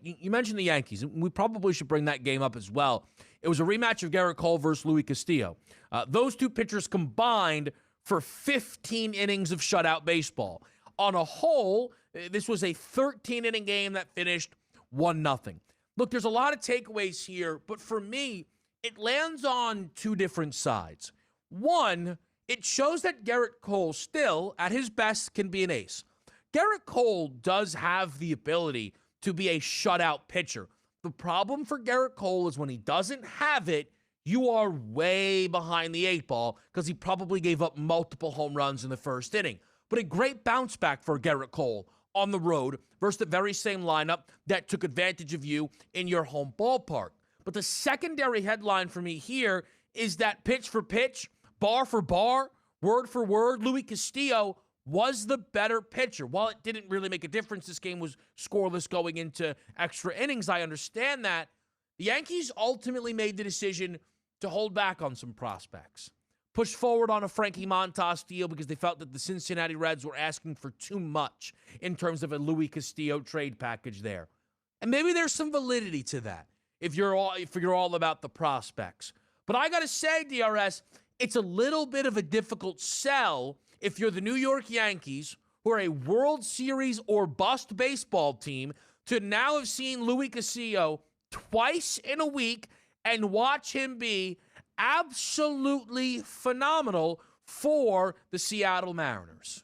You mentioned the Yankees, and we probably should bring that game up as well. It was a rematch of Garrett Cole versus Luis Castillo. Those two pitchers combined for 15 innings of shutout baseball. On a whole, this was a 13-inning game that finished 1-0. Look, there's a lot of takeaways here, but for me, it lands on two different sides. One, it shows that Garrett Cole still, at his best, can be an ace. Garrett Cole does have the ability to be a shutout pitcher. The problem for Garrett Cole is when he doesn't have it, you are way behind the eight ball because he probably gave up multiple home runs in the first inning. But a great bounce back for Garrett Cole on the road versus the very same lineup that took advantage of you in your home ballpark. But the secondary headline for me here is that pitch for pitch, bar for bar, word for word, Luis Castillo was the better pitcher. While it didn't really make a difference, this game was scoreless going into extra innings. I understand that. The Yankees ultimately made the decision to hold back on some prospects. Push forward on a Frankie Montas deal because they felt that the Cincinnati Reds were asking for too much in terms of a Luis Castillo trade package there. And maybe there's some validity to that if you're all about the prospects. But I got to say, DRS, it's a little bit of a difficult sell if you're the New York Yankees, who are a World Series or bust baseball team, to now have seen Luis Castillo twice in a week and watch him be absolutely phenomenal for the Seattle Mariners.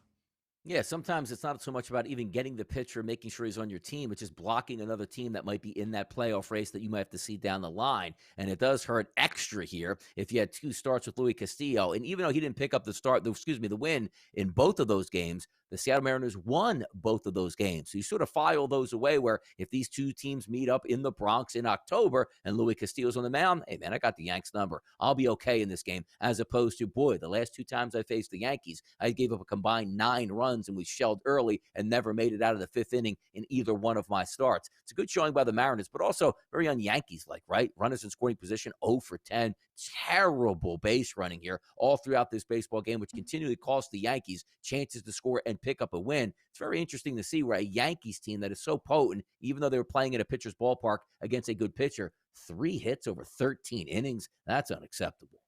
Yeah, sometimes it's not so much about even getting the pitcher, making sure he's on your team, but just blocking another team that might be in that playoff race that you might have to see down the line. And it does hurt extra here if you had two starts with Luis Castillo. And even though he didn't pick up the win in both of those games, the Seattle Mariners won both of those games. So you sort of file those away where if these two teams meet up in the Bronx in October and Luis Castillo's on the mound, hey, man, I got the Yanks number. I'll be okay in this game, as opposed to, boy, the last two times I faced the Yankees, I gave up a combined 9 runs and we shelled early and never made it out of the 5th inning in either one of my starts. It's a good showing by the Mariners, but also very un-Yankees-like, right? Runners in scoring position, 0 for 10. Terrible base running here all throughout this baseball game, which continually cost the Yankees chances to score and pick up a win. It's very interesting to see where a Yankees team that is so potent, even though they were playing at a pitcher's ballpark against a good pitcher, 3 hits over 13 innings. That's unacceptable.